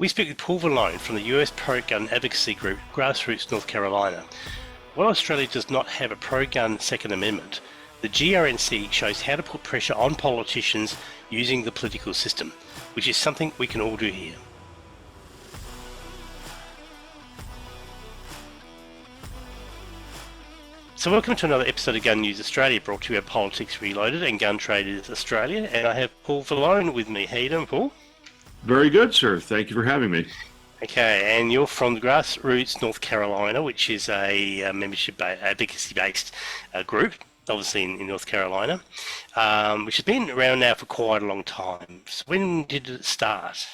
We speak with Paul Valone from the US pro-gun advocacy group Grassroots North Carolina. While Australia does not have a pro-gun Second Amendment, the GRNC shows how to put pressure on politicians using the political system, which is something we can all do here. So welcome to another episode of Gun News Australia, brought to you by Politics Reloaded and Gun Traders Australia, and I have Paul Valone with me. How you doing, Paul? Very good, sir. Thank you for having me. Okay, and you're from the Grassroots North Carolina, which is a membership advocacy-based group, obviously in North Carolina, which has been around now for quite a long time. So when did it start?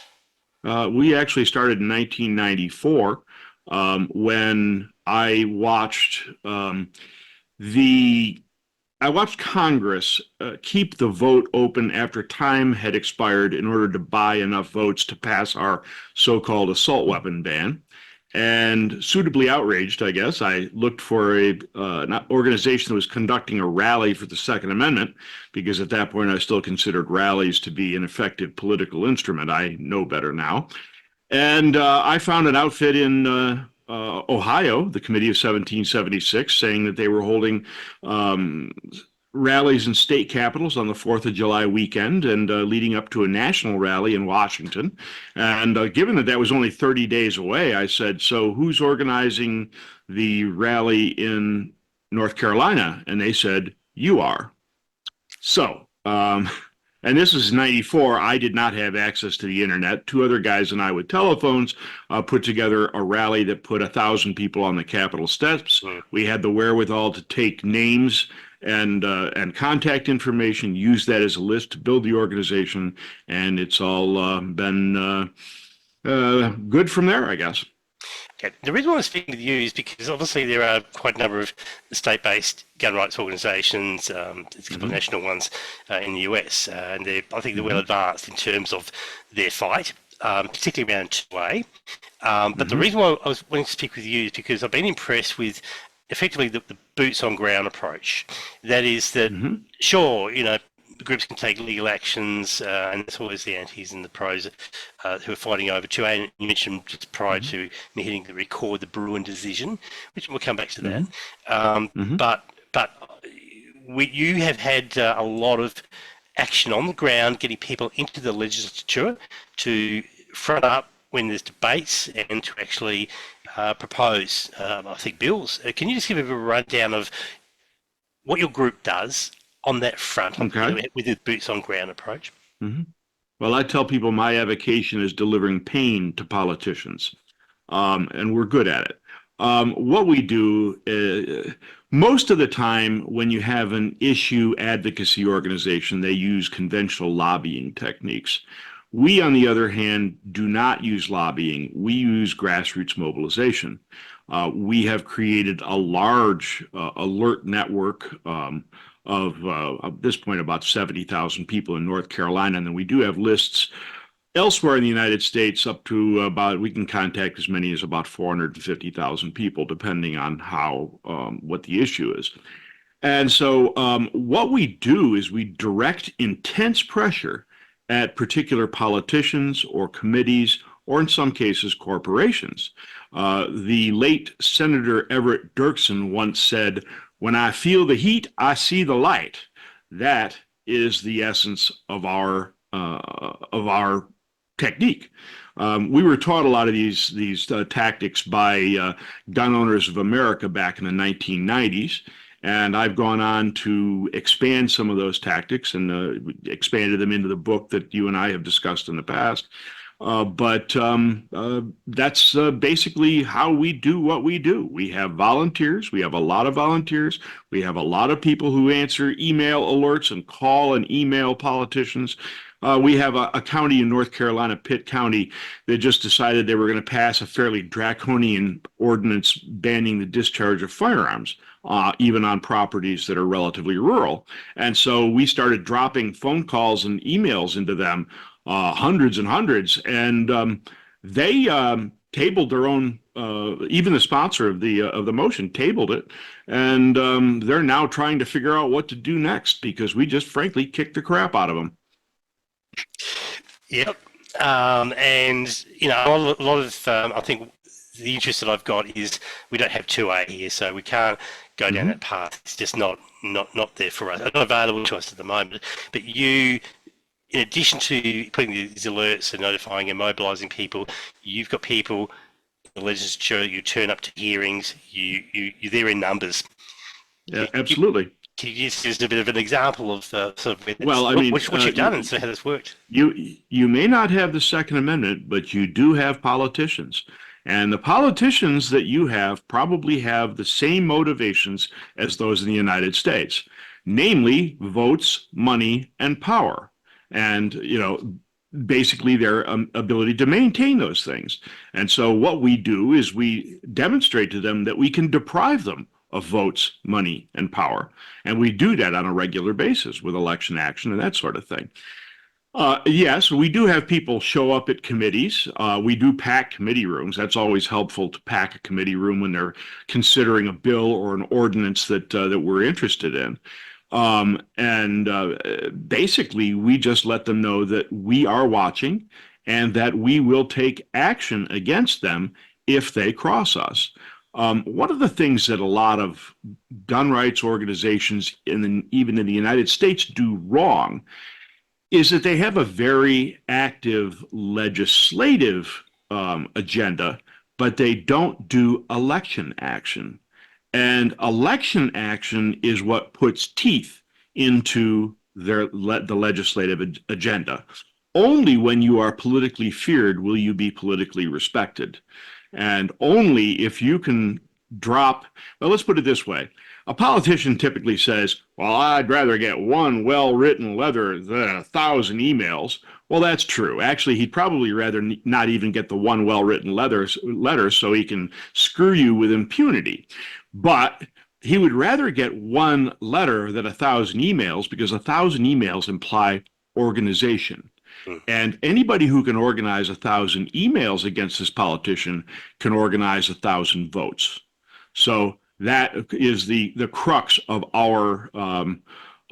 We actually started in 1994 when I watched Congress keep the vote open after time had expired in order to buy enough votes to pass our so-called assault weapon ban. And suitably outraged, I guess, I looked for an organization that was conducting a rally for the Second Amendment, because at that point I still considered rallies to be an effective political instrument. I know better now. And I found an outfit in Ohio, the Committee of 1776, saying that they were holding rallies in state capitals on the 4th of July weekend and leading up to a national rally in Washington. And given that that was only 30 days away, I said, so who's organizing the rally in North Carolina? And they said, you are. So, and this is 94. I did not have access to the internet. Two other guys and I with telephones put together a rally that put 1,000 people on the Capitol steps. We had the wherewithal to take names and contact information, use that as a list to build the organization, and it's all been good from there, I guess. Okay. The reason why I'm speaking with you is because obviously there are quite a number of state-based gun rights organisations, there's a couple of national ones in the US, and I think they're well advanced in terms of their fight, particularly around 2A. But the reason why I was wanting to speak with you is because I've been impressed with effectively the boots on ground approach. That is that, sure, you know, the groups can take legal actions, and there's always the antis and the pros who are fighting over 2A. And you mentioned just prior to me hitting the record, the Bruin decision, which we'll come back to that. But you have had a lot of action on the ground, getting people into the legislature to front up when there's debates and to actually propose, I think, bills. Can you just give a rundown of what your group does on that front, with the boots on ground approach? Well, I tell people my avocation is delivering pain to politicians, and we're good at it. What we do, most of the time when you have an issue advocacy organization, they use conventional lobbying techniques. We, on the other hand, do not use lobbying. We use grassroots mobilization. We have created a large alert network of at this point about 70,000 people in North Carolina, and then we do have lists elsewhere in the United States up to about, we can contact as many as about 450,000 people, depending on how what the issue is. And so what we do is we direct intense pressure at particular politicians or committees, or in some cases corporations. The late Senator Everett Dirksen once said, "When I feel the heat, I see the light." That is the essence of our technique. We were taught a lot of these tactics by Gun Owners of America back in the 1990s, and I've gone on to expand some of those tactics and expanded them into the book that you and I have discussed in the past. But that's basically how we do what we do. We have volunteers. We have a lot of volunteers. We have a lot of people who answer email alerts and call and email politicians. We have a county in North Carolina, Pitt County, that just decided they were going to pass a fairly draconian ordinance banning the discharge of firearms, even on properties that are relatively rural. And so we started dropping phone calls and emails into them, hundreds and hundreds, and they tabled their own. Even the sponsor of the motion tabled it, and they're now trying to figure out what to do next because we just frankly kicked the crap out of them. Yep. And a lot of I think the interest that I've got is we don't have 2A here, so we can't go down that path. It's just not there for us. Not available to us at the moment. But you, in addition to putting these alerts and notifying and mobilising people, you've got people in the legislature. You turn up to hearings. You're there in numbers. Yeah, absolutely. Can you just use a bit of an example of sort of Well, I mean, what you've done and so how this worked? You may not have the Second Amendment, but you do have politicians. And the politicians that you have probably have the same motivations as those in the United States, namely votes, money, and power. And, basically their ability to maintain those things. And so what we do is we demonstrate to them that we can deprive them of votes, money, and power. And we do that on a regular basis with election action and that sort of thing. Yes, we do have people show up at committees. We do pack committee rooms. That's always helpful to pack a committee room when they're considering a bill or an ordinance that we're interested in. Basically, we just let them know that we are watching and that we will take action against them if they cross us. One of the things that a lot of gun rights organizations, even in the United States, do wrong is that they have a very active legislative agenda, but they don't do election action. And election action is what puts teeth into the legislative agenda. Only when you are politically feared will you be politically respected. And only if you can well, let's put it this way. A politician typically says, well, I'd rather get one well-written letter than 1,000 emails. Well, that's true. Actually, he'd probably rather not even get the one well-written letter so he can screw you with impunity. But he would rather get one letter than 1,000 emails because 1,000 emails imply organization. And anybody who can organize 1,000 emails against this politician can organize 1,000 votes. So that is the crux of our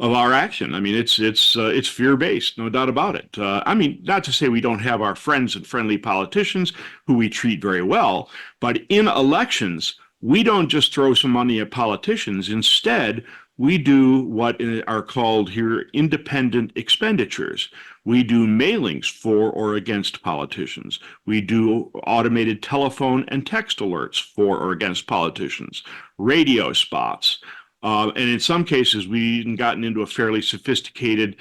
action. I mean, it's fear-based, no doubt about it. I mean, not to say we don't have our friends and friendly politicians who we treat very well, but in elections, we don't just throw some money at politicians. Instead, we do what are called here independent expenditures. We do mailings for or against politicians. We do automated telephone and text alerts for or against politicians, radio spots. And in some cases, we've even gotten into a fairly sophisticated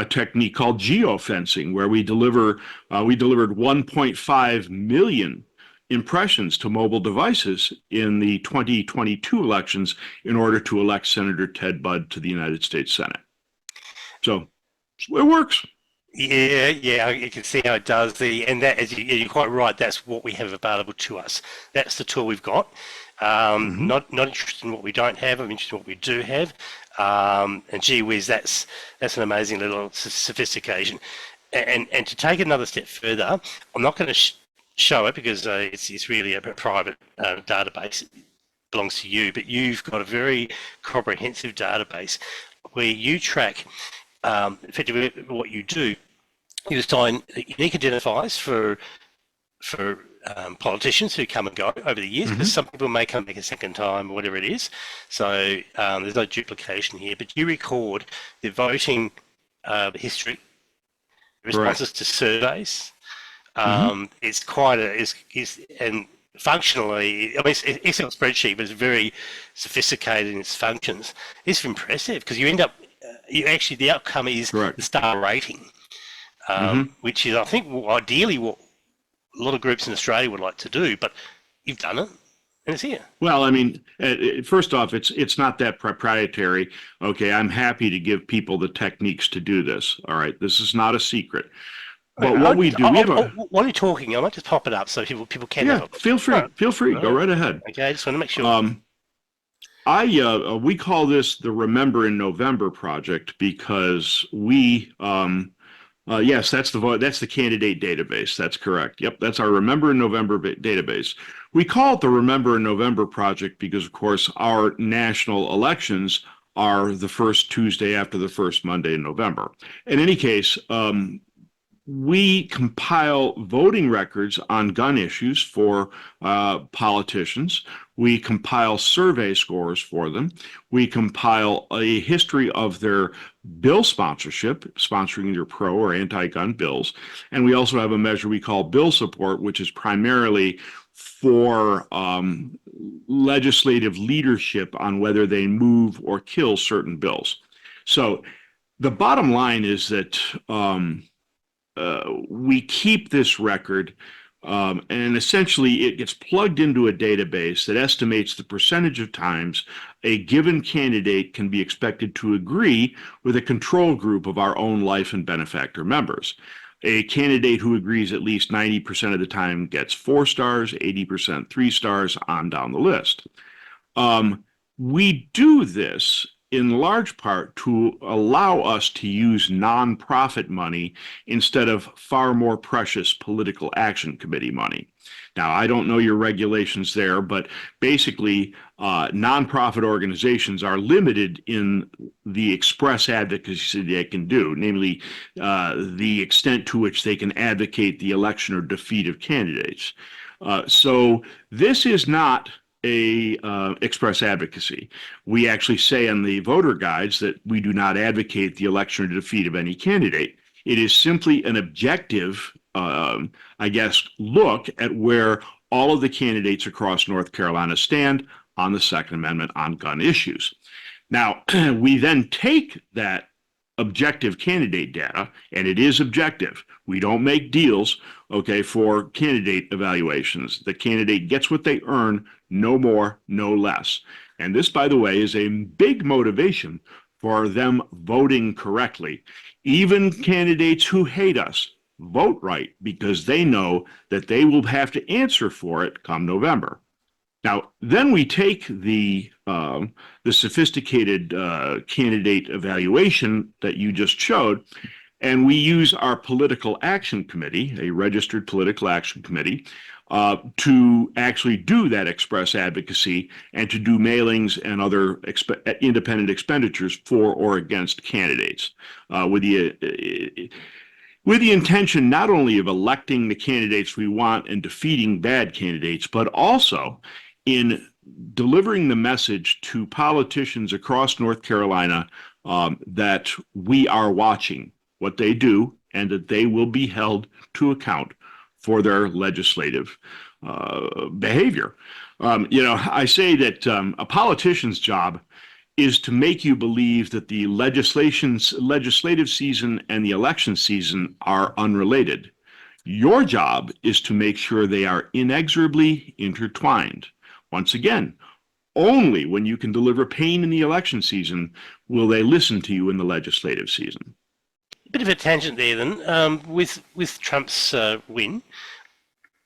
technique called geofencing, where we delivered 1.5 million impressions to mobile devices in the 2022 elections in order to elect Senator Ted Budd to the United States Senate. So it works. Yeah, you can see how it does. And that, as you're quite right, that's what we have available to us. That's the tool we've got. Not interested in what we don't have. I'm interested in what we do have. And gee whiz, that's an amazing little sophistication. And to take another step further, I'm not going to show it because it's really a private database. It belongs to you, but you've got a very comprehensive database where you track effectively what you do. You assign unique identifiers for politicians who come and go over the years, because some people may come back a second time or whatever it is. So there's no duplication here, but you record the voting history, responses to surveys. It's quite and functionally, I mean, it's an Excel spreadsheet, but it's very sophisticated in its functions. It's impressive because you end up, the outcome is the star rating, which is, I think, ideally what a lot of groups in Australia would like to do, but you've done it. And it's here. Well, I mean, first off, it's not that proprietary. Okay, I'm happy to give people the techniques to do this. All right, this is not a secret. But what we do, while you're talking, I might just pop it up so people can. Yeah, feel free. Right. Feel free. Go right ahead. Okay, I just want to make sure. We call this the Remember in November project because we, yes, that's the candidate database. That's correct. Yep, that's our Remember in November database. We call it the Remember in November project because, of course, our national elections are the first Tuesday after the first Monday in November. In any case, we compile voting records on gun issues for politicians. We compile survey scores for them. We compile a history of their bill sponsorship, sponsoring either pro or anti-gun bills. And we also have a measure we call bill support, which is primarily for legislative leadership on whether they move or kill certain bills. So the bottom line is that we keep this record, and essentially it gets plugged into a database that estimates the percentage of times a given candidate can be expected to agree with a control group of our own life and benefactor members. A candidate who agrees at least 90% of the time gets 4 stars, 80% 3 stars, on down the list. We do this in large part to allow us to use nonprofit money instead of far more precious political action committee money. Now, I don't know your regulations there, but basically, nonprofit organizations are limited in the express advocacy they can do, namely the extent to which they can advocate the election or defeat of candidates. So this is not a express advocacy. We actually say on the voter guides that we do not advocate the election or defeat of any candidate. It is simply an objective, look at where all of the candidates across North Carolina stand on the Second Amendment on gun issues. Now, we then take that objective candidate data, and it is objective. We don't make deals, okay, for candidate evaluations. The candidate gets what they earn, no more, no less. And this, by the way, is a big motivation for them voting correctly. Even candidates who hate us vote right because they know that they will have to answer for it come November. Now, then we take the sophisticated candidate evaluation that you just showed, and we use our political action committee, a registered political action committee, to actually do that express advocacy and to do mailings and other independent expenditures for or against candidates, with the intention not only of electing the candidates we want and defeating bad candidates, but also in delivering the message to politicians across North Carolina that we are watching what they do and that they will be held to account for their legislative behavior. I say that a politician's job is to make you believe that the legislative season and the election season are unrelated. Your job is to make sure they are inexorably intertwined. Once again, only when you can deliver pain in the election season will they listen to you in the legislative season. A bit of a tangent there then. With Trump's win,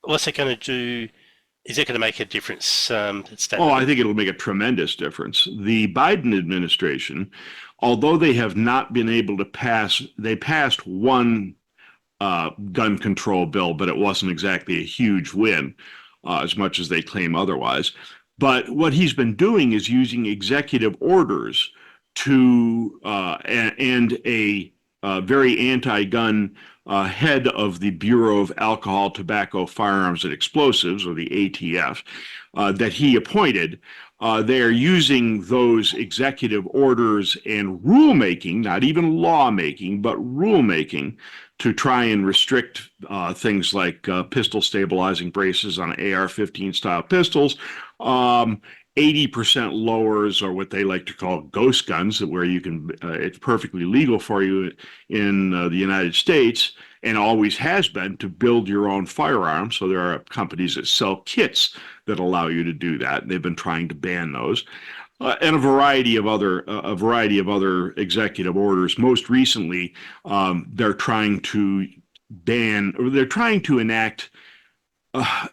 what's it going to do? Is it going to make a difference? I think it'll make a tremendous difference. The Biden administration, although they have not been able to they passed one gun control bill, but it wasn't exactly a huge win, as much as they claim otherwise. But what he's been doing is using executive orders to and a very anti-gun head of the Bureau of Alcohol, Tobacco, Firearms, and Explosives, or the ATF, that he appointed. They are using those executive orders and rulemaking, not even lawmaking, but rulemaking, to try and restrict things like pistol stabilizing braces on AR-15 style pistols, 80% lowers, or what they like to call ghost guns, where you can, it's perfectly legal for you in the United States, and always has been, to build your own firearm. So there are companies that sell kits that allow you to do that. They've been trying to ban those. And a variety of other executive orders. Most recently, they're trying to enact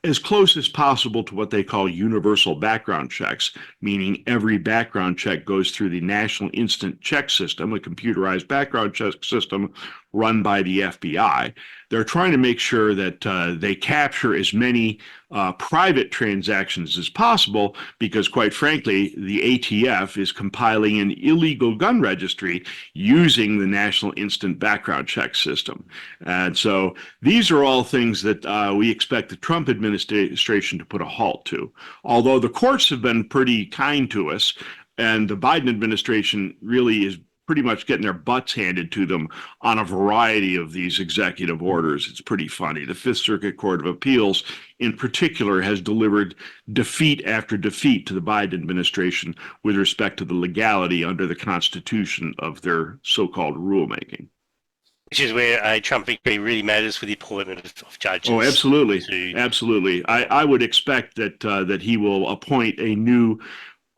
as close as possible to what they call universal background checks, meaning every background check goes through the National Instant Check System, a computerized background check system, run by the FBI. They're trying to make sure that they capture as many private transactions as possible because, quite frankly, the ATF is compiling an illegal gun registry using the National Instant Background Check System. And so these are all things that we expect the Trump administration to put a halt to. Although the courts have been pretty kind to us, and the Biden administration really is pretty much getting their butts handed to them on a variety of these executive orders. It's pretty funny. The Fifth Circuit Court of Appeals, in particular, has delivered defeat after defeat to the Biden administration with respect to the legality under the Constitution of their so-called rulemaking. Which is where a Trump victory really matters for the appointment of judges. Oh, absolutely. Absolutely. I would expect that he will appoint a new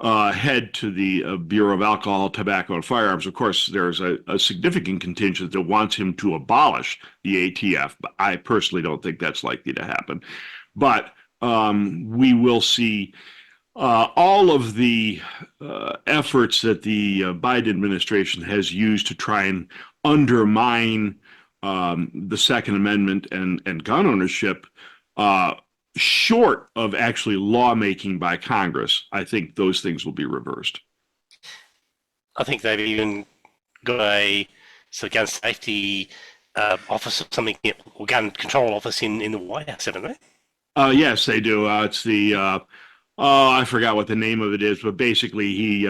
head to the Bureau of Alcohol, Tobacco, and Firearms. Of course, there's a significant contingent that wants him to abolish the ATF, but I personally don't think that's likely to happen. But we will see all of the efforts that the Biden administration has used to try and undermine the Second Amendment and gun ownership, short of actually lawmaking by Congress. I think those things will be reversed. I think they've even got a gun safety office or something, or gun control office in the White House, haven't they? Yes, they do. It's the I forgot what the name of it is, but basically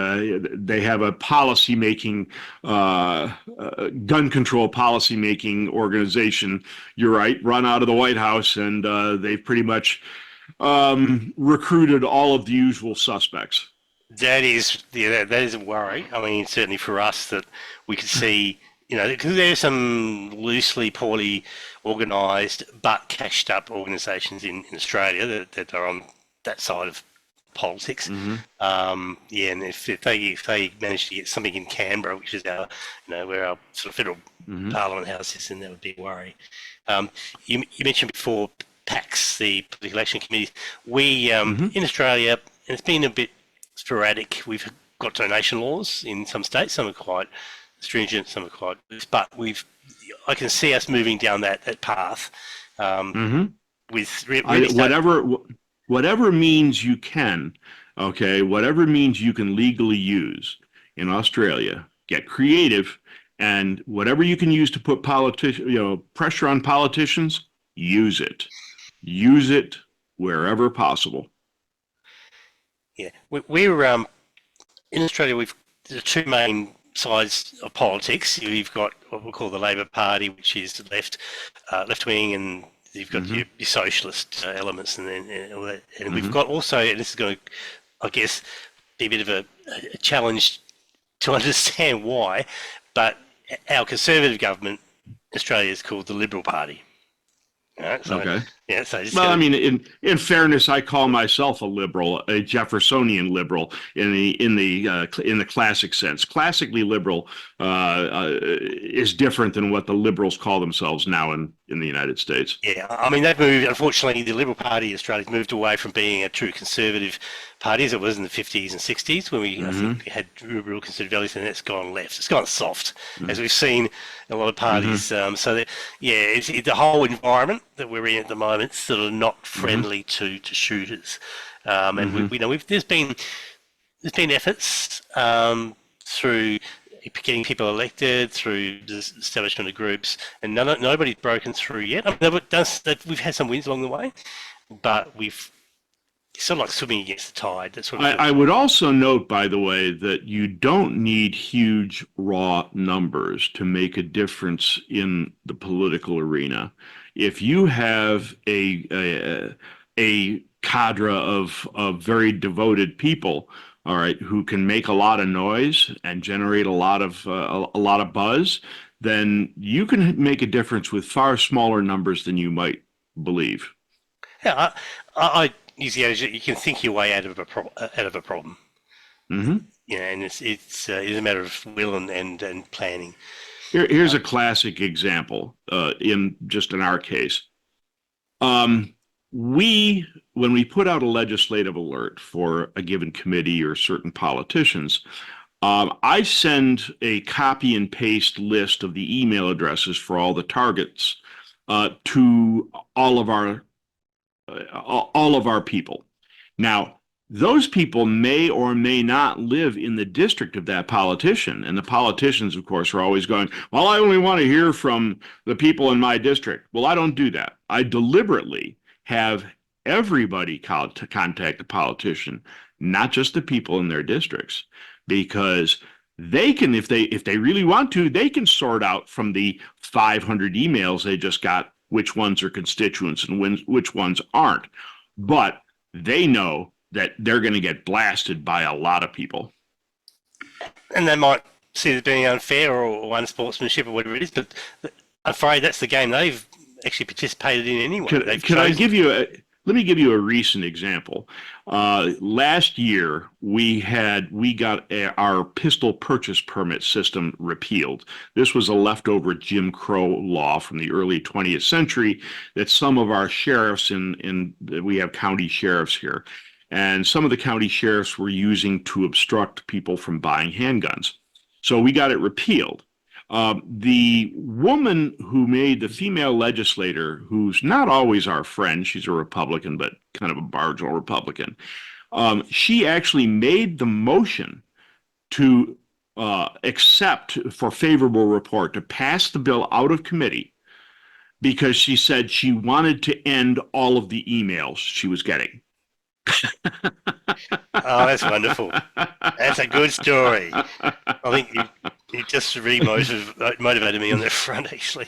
they have a policy making, gun control policy making organization. You're right, run out of the White House, and they've pretty much recruited all of the usual suspects. That is a worry. I mean, certainly for us that we could see, because there's some loosely, poorly organised but cashed up organisations in Australia that are on that side of politics. Mm-hmm. And if they manage to get something in Canberra, which is our, where our sort of federal parliament house is, then that would be a worry. You mentioned before PACs, the Political Action Committees. We in Australia, and it's been a bit sporadic. We've got donation laws in some states. Some are quite stringent, some are quite loose. But I can see us moving down that path. With really whatever means you can, okay, whatever means you can legally use in Australia, get creative, and whatever you can use to put pressure on politicians, use it. Use it wherever possible. Yeah, we're in Australia. There's two main sides of politics. You've got what we call the Labor Party, which is left wing, and you've got your socialist elements, and then all that. And we've got also, and this is going to, I guess, be a bit of a challenge to understand why, but our conservative government, Australia, is called the Liberal Party. Right, so, okay. Yeah. So I mean, in fairness, I call myself a liberal, a Jeffersonian liberal in the classic sense. Classically liberal is different than what the liberals call themselves now in the United States. Yeah, I mean, they've moved. Unfortunately, the Liberal Party in Australia's moved away from being a true conservative party as it was in the 50s and 60s when I think we had real conservative values, and it's gone left. It's gone soft, as we've seen a lot of parties. So it's the whole environment that we're in at the moment is sort of not friendly to shooters. And there's been efforts through getting people elected, through the establishment of groups, and nobody's broken through yet. I mean, we've had some wins along the way, but it's sort of like swimming against the tide. That's what I would also note, by the way, that you don't need huge raw numbers to make a difference in the political arena. If you have a cadre of very devoted people, all right, who can make a lot of noise and generate a lot of buzz, then you can make a difference with far smaller numbers than you might believe. Yeah, I use the adage that you can think your way out of a problem. Yeah, and it's a matter of will and planning. Here's a classic example in our case. When we put out a legislative alert for a given committee or certain politicians, I send a copy and paste list of the email addresses for all the targets to all of our people. Now, those people may or may not live in the district of that politician. And the politicians, of course, are always going, well, I only want to hear from the people in my district. Well, I don't do that. I deliberately have everybody contact the politician, not just the people in their districts, because they can, if they really want to, they can sort out from the 500 emails they just got which ones are constituents and which ones aren't. But they know that they're going to get blasted by a lot of people. And they might see it being unfair or unsportsmanship or whatever it is, but I'm afraid that's the game they've actually participated in anyway. Can I give you let me give you a recent example. Last year, we got our pistol purchase permit system repealed. This was a leftover Jim Crow law from the early 20th century that some of our sheriffs we have county sheriffs here, and some of the county sheriffs were using to obstruct people from buying handguns. So we got it repealed. The woman who made the female legislator, who's not always our friend, she's a Republican, but kind of a marginal Republican, she actually made the motion to accept for favorable report to pass the bill out of committee because she said she wanted to end all of the emails she was getting. Oh, that's wonderful. That's a good story. I think you just really motivated me on that front, actually.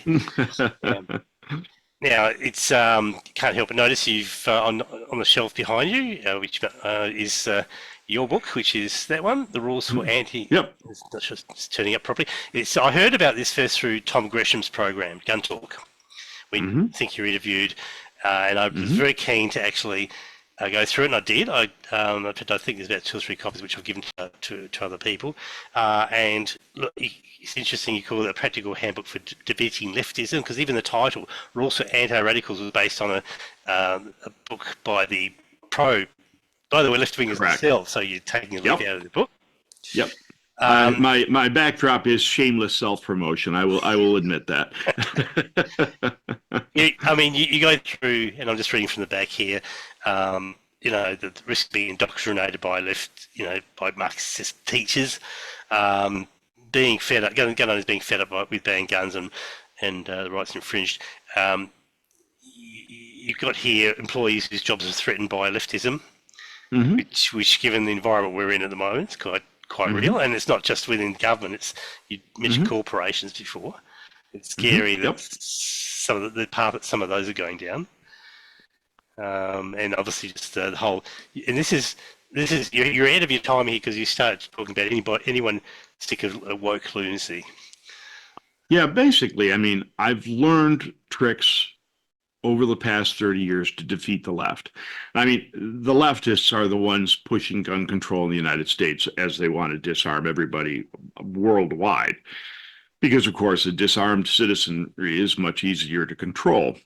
Now, it's can't help but notice you've on the shelf behind you, which is your book, which is that one, The Rules for Anti... Yep. It's not just it's turning up properly. I heard about this first through Tom Gresham's program, Gun Talk. We think you interviewed, and I was very keen to actually go through it, and I did. I think there's about 2 or 3 copies which I've given to other people. And look, it's interesting you call it a practical handbook for defeating leftism, because even the title, Rules for Anti-Radicals, was based on a book by the left-wingers themselves. So you're taking a look out of the book. Yep. My backdrop is shameless self-promotion. I will admit that. You go through, and I'm just reading from the back here. The risk of being indoctrinated by by Marxist teachers, being fed up, gun owners being fed up with banning guns and the rights infringed. You've got here employees whose jobs are threatened by leftism, which given the environment we're in at the moment, is quite real, and it's not just within government. You mentioned corporations before. It's scary that some of the path that some of those are going down, and obviously just the whole. And this is you're ahead of your time here because you start talking about anyone sick of woke lunacy. Yeah, basically, I mean, I've learned tricks over the past 30 years to defeat the left. I mean, the leftists are the ones pushing gun control in the United States as they want to disarm everybody worldwide. Because, of course, a disarmed citizenry is much easier to control.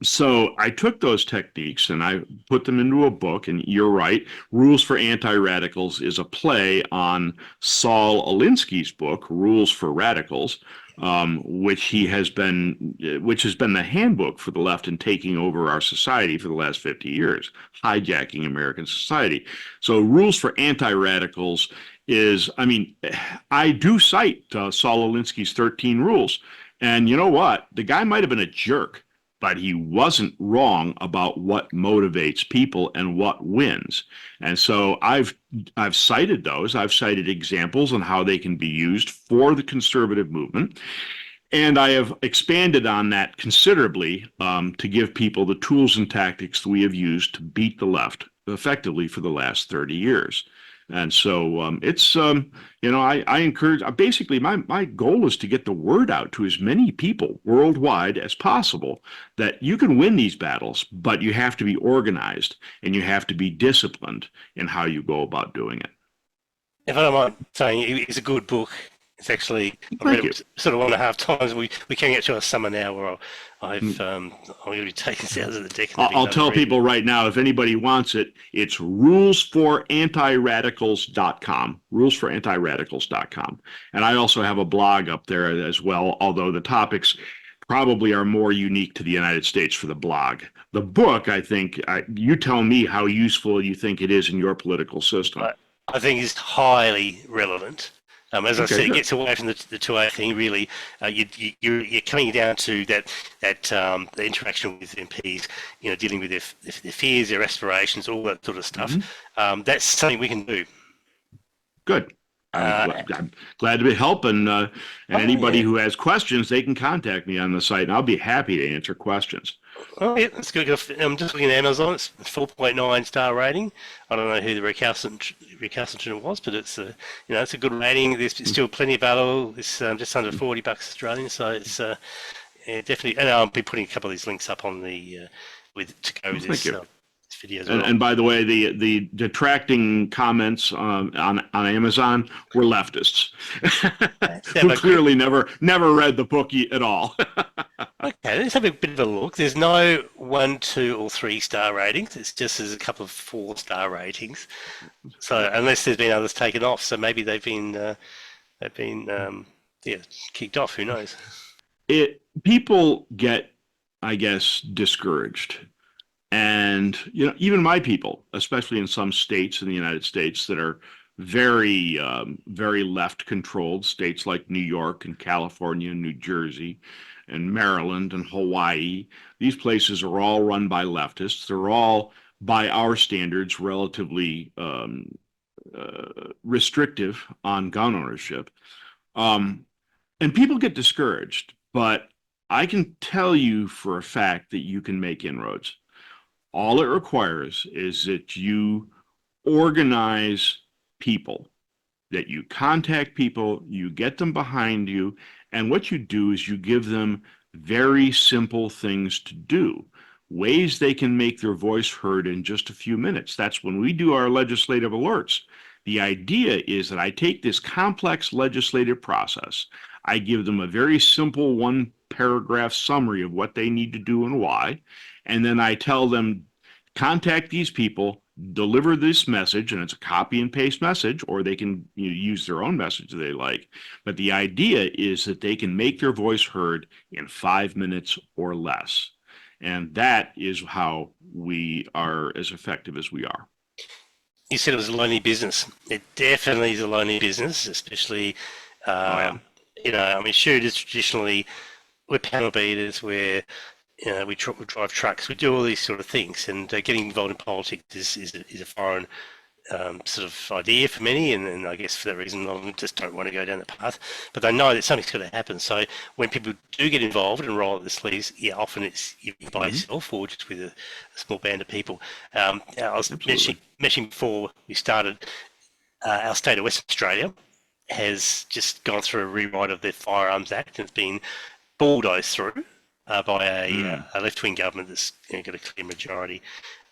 So I took those techniques and I put them into a book, and you're right, Rules for Anti-Radicals is a play on Saul Alinsky's book, Rules for Radicals, which has been the handbook for the left in taking over our society for the last 50 years, hijacking American society. So Rules for Anti-Radicals is, I do cite Saul Alinsky's 13 rules. And you know what? The guy might have been a jerk, but he wasn't wrong about what motivates people and what wins. And so I've cited those. I've cited examples on how they can be used for the conservative movement. And I have expanded on that considerably to give people the tools and tactics that we have used to beat the left effectively for the last 30 years. And so it's, I encourage, basically my goal is to get the word out to as many people worldwide as possible that you can win these battles, but you have to be organized and you have to be disciplined in how you go about doing it. If I don't mind saying, it's a good book. It's actually, I read Thank you. it sort of 1.5 times. We coming out to our summer now where I'm going to be taking this out of the deck and having I'll another tell read. people right now, if anybody wants it, it's rulesforantiradicals.com, rulesforantiradicals.com. And I also have a blog up there as well, although the topics probably are more unique to the United States for the blog. The book, I think, you tell me how useful you think it is in your political system. I, I think is highly relevant. As I Okay, said, it good. gets away from the 2A thing. Really, you're coming down to that the interaction with MPs, dealing with their fears, their aspirations, all that sort of stuff. Hmm. That's something we can do. Good. Uh, I'm glad to help, and anybody yeah. who has questions, they can contact me on the site, and I'll be happy to answer questions. Oh, yeah, that's good. I'm just looking at Amazon. It's 4.9 star rating. I don't know who the recalcitrant was, but it's a good rating. There's still plenty available. It's just under $40 Australian, so it's yeah, definitely. And I'll be putting a couple of these links up on the to go Well, with thank you. this video as And, well. and by the way, the detracting comments on Amazon were leftists Let's have who a quick. clearly never read the book at all. Okay, let's have a bit of a look. There's no 1, 2, or 3 star ratings. It's just there's a couple of 4 star ratings. So unless there's been others taken off, so maybe they've been yeah, kicked off. Who knows? People get, I guess, discouraged. And even my people, especially in some states in the United States that are very left controlled, states like New York and California and New Jersey and Maryland and Hawaii, these places are all run by leftists. They're all, by our standards, relatively restrictive on gun ownership. Um, and people get discouraged, but I can tell you for a fact that you can make inroads. All it requires is that you organize people, that you contact people, you get them behind you, and what you do is you give them very simple things to do, ways they can make their voice heard in just a few minutes. That's when we do our legislative alerts. The idea is that I take this complex legislative process, I give them a very simple one paragraph summary of what they need to do and why, and then I tell them, contact these people, deliver this message, and it's a copy and paste message, or they can use their own message they like. But the idea is that they can make their voice heard in 5 minutes or less. And that is how we are as effective as we are. You said it was a lonely business. It definitely is a lonely business, especially, Oh, yeah. I mean, shooters traditionally, we're panel beaters, we drive trucks, we do all these sort of things, and getting involved in politics is a foreign sort of idea for many, and I guess for that reason, a lot of them just don't want to go down that path. But they know that something's going to happen. So when people do get involved and roll up the sleeves, yeah, often it's you by yourself or just with a small band of people. I was Absolutely. mentioning before we started, our state of Western Australia has just gone through a rewrite of the Firearms Act, and it's been bulldozed through by a left-wing government that's got a clear majority.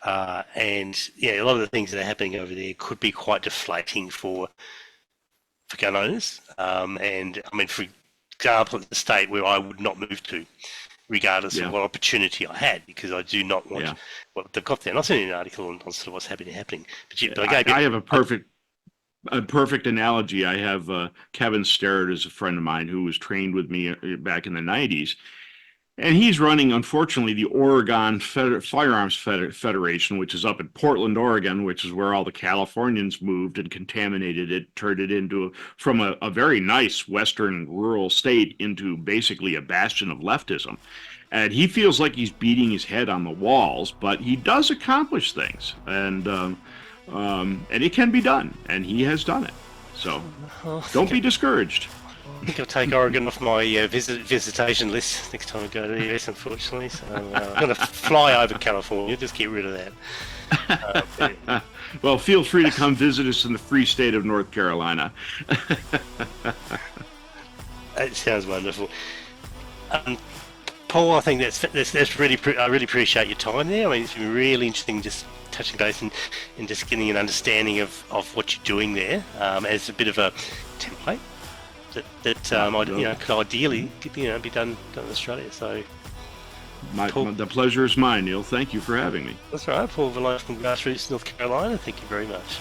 And yeah, a lot of the things that are happening over there could be quite deflating for gun owners. And I mean, for example, the state where I would not move to, regardless of Yeah. what opportunity I had, because I do not want Yeah. what they've got there. And I've seen an article on sort of what's happening. But I gave I it. have a perfect analogy. I have Kevin Starrett is a friend of mine who was trained with me back in the 90s. And he's running, unfortunately, the Oregon Firearms Federation, which is up in Portland, Oregon, which is where all the Californians moved and contaminated it, turned it into from a very nice Western rural state into basically a bastion of leftism. And he feels like he's beating his head on the walls, but he does accomplish things, and it can be done, and he has done it. So don't be discouraged. I think I'll take Oregon off my visitation list next time I go to the US, unfortunately. So I'm going to fly over California, just get rid of that. Well, feel free to come visit us in the free state of North Carolina. That sounds wonderful. Paul, I think that's really. I really appreciate your time there. I mean, it's been really interesting just touching base and just getting an understanding of what you're doing there as a bit of a template. that could ideally be done in Australia. So The pleasure is mine, Neil. Thank you for having me. that's all right. Paul Valone from Grassroots, North Carolina. Thank you very much.